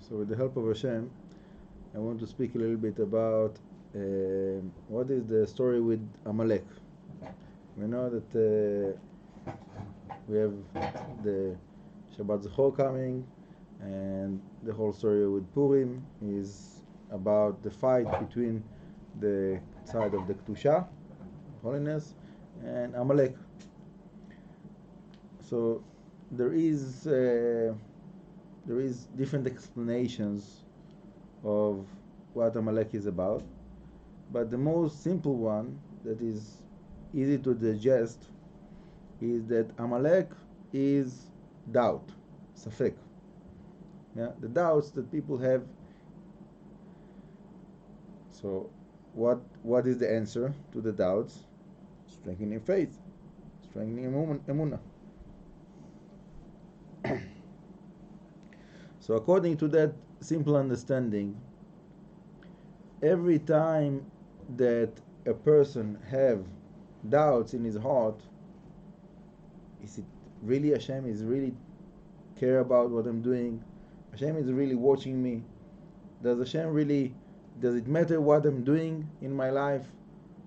So with the help of Hashem, I want to speak a little bit about what is the story with Amalek. We know that we have the Shabbat Zachor coming, and the whole story with Purim is about the fight between the side of the Kedusha, holiness, and Amalek. So there is different explanations of what Amalek is about, but the most simple one that is easy to digest is that Amalek is doubt, safek. Yeah, the doubts that people have. So what is the answer to the doubts? Strengthening faith, strengthening emunah. So according to that simple understanding, every time that a person have doubts in his heart, is it really Hashem is really care about what I'm doing? Hashem is really watching me? Does it matter what I'm doing in my life?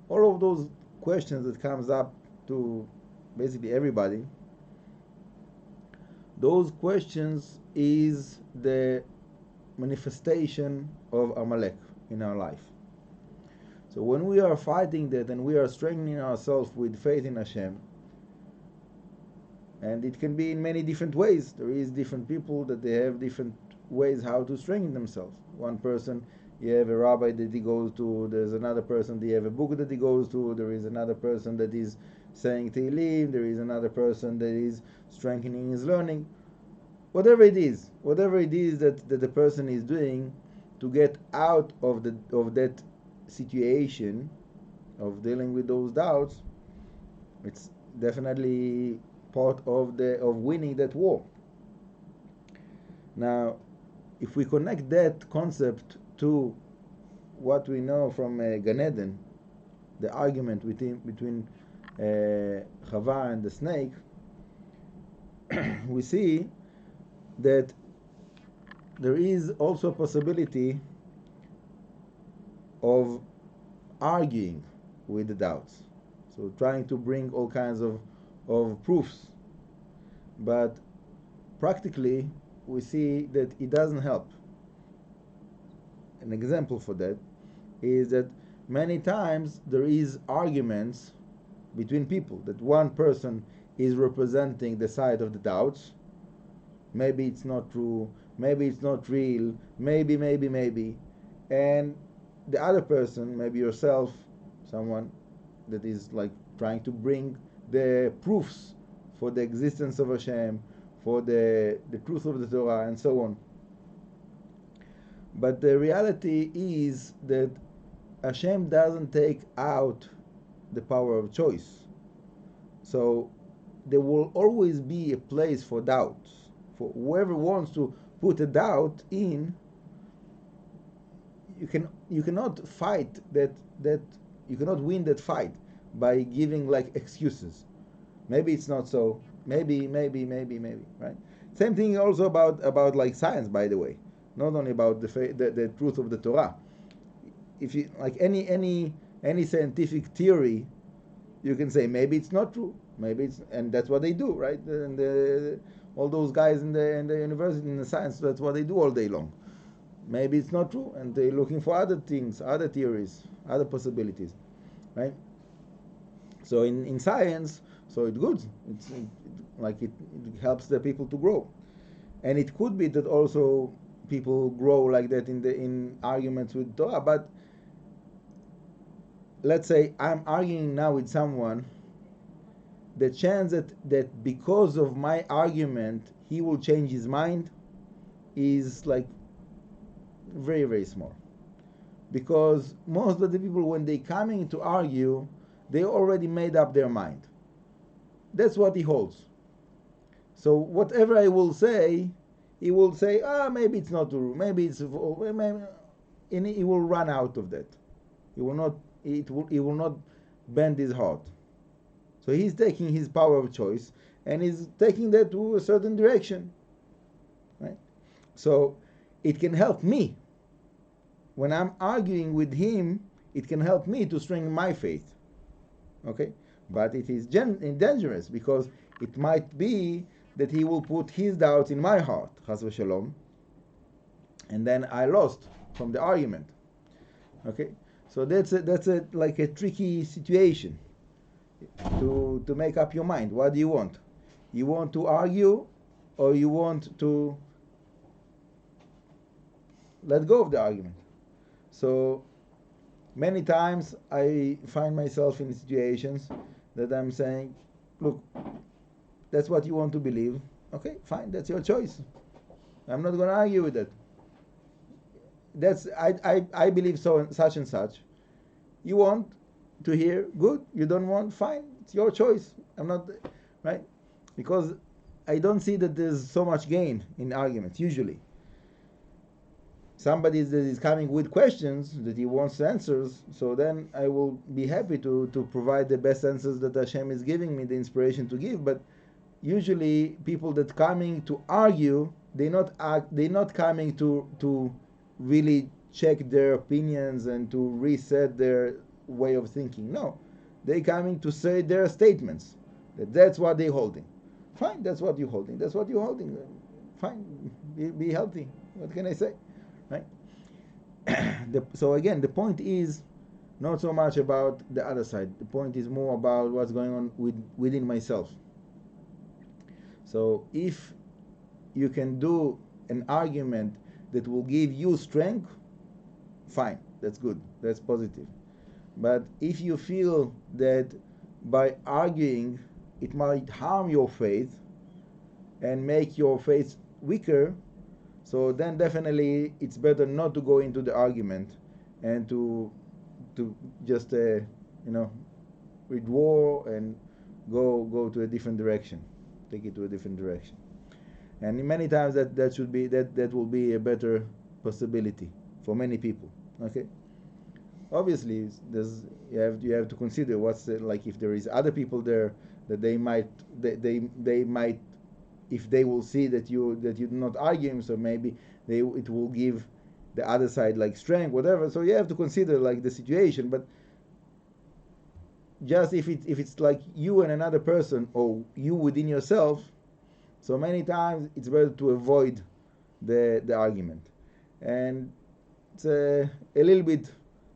All of those questions that comes up to basically everybody, those questions is the manifestation of Amalek in our life. So when we are fighting that and we are strengthening ourselves with faith in Hashem, and it can be in many different ways. There is different people that they have different ways how to strengthen themselves. One person, you have a rabbi that he goes to, there's another person, they have a book that he goes to, there is another person that is saying Tehillim, there is another person that is strengthening his learning. Whatever it is that the person is doing to get out of that situation of dealing with those doubts, it's definitely part of winning that war. Now, if we connect that concept to what we know from Gan Eden, the argument between Chava and the snake, we see that there is also a possibility of arguing with the doubts. So trying to bring all kinds of proofs. But practically, we see that it doesn't help. An example for that is that many times there is arguments between people, that one person is representing the side of the doubts. Maybe it's not true, maybe it's not real, maybe, and the other person, maybe yourself, someone that is like trying to bring the proofs for the existence of Hashem, for the truth of the Torah, and so on. But the reality is that Hashem doesn't take out the power of choice. So there will always be a place for doubts. For whoever wants to put a doubt in, you cannot fight that you cannot win that fight by giving like excuses. Maybe it's not so. Maybe, right? Same thing also about like science, by the way. Not only about the truth of the Torah. If you like any scientific theory, you can say maybe it's not true. Maybe it's, and that's what they do, right? And all those guys in the university in the science, that's what they do all day long. Maybe it's not true, and they're looking for other things, other theories, other possibilities, right? So in science, so it's good. It helps the people to grow, and it could be that also people grow like that in arguments with Torah. But let's say I'm arguing now with someone. The chance that because of my argument he will change his mind is like very, very small. Because most of the people, when they coming to argue, they already made up their mind. That's what he holds. So whatever I will say, he will say, maybe it's not true, maybe it's, and he will run out of that. He will not bend his heart. So he's taking his power of choice and he's taking that to a certain direction, right? So it can help me. When I'm arguing with him, it can help me to strengthen my faith. Okay? But it is dangerous, because it might be that he will put his doubts in my heart, chas v'shalom, and then I lost from the argument. Okay? So that's a like a tricky situation to make up your mind. What do you want? You want to argue, or you want to let go of the argument? So many times I find myself in situations that I'm saying, look, that's what you want to believe. Okay, fine, that's your choice. I'm not going to argue with that. I believe so, such and such. You want to hear, good. You don't want, fine. It's your choice. I'm not, right? Because I don't see that there's so much gain in arguments, usually. Somebody that is coming with questions that he wants answers, so then I will be happy to provide the best answers that Hashem is giving me the inspiration to give. But usually people that coming to argue, they're not coming to really check their opinions and to reset their way of thinking. No, they're coming to say their statements. That's what they're holding. Fine, that's what you're holding. That's what you're holding. Fine, be healthy. What can I say? Right? So again, the point is not so much about the other side. The point is more about what's going on within myself. So if you can do an argument that will give you strength, fine, that's good, that's positive. But if you feel that by arguing it might harm your faith and make your faith weaker, so then definitely it's better not to go into the argument and to just withdraw and go to a different direction, take it to a different direction. And many times that will be a better possibility for many people. Okay, obviously you have to consider what's like, if there is other people there that they might if they will see that you're not arguing, so maybe it will give the other side like strength, whatever. So you have to consider like the situation. But just if it's like you and another person, or you within yourself, so many times it's better to avoid the argument. And it's a little bit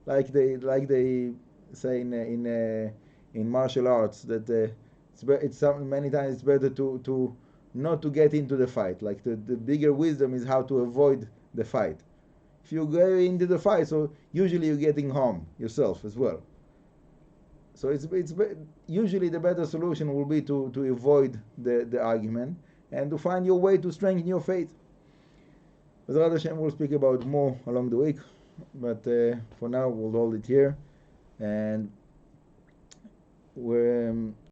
like they say in martial arts that many times it's better to not to get into the fight. Like the bigger wisdom is how to avoid the fight. If you go into the fight, so usually you're getting harm yourself as well. So it's usually the better solution will be to avoid the argument and to find your way to strengthen your faith. But Hashem will speak about more along the week. But for now, we'll hold it here, and we're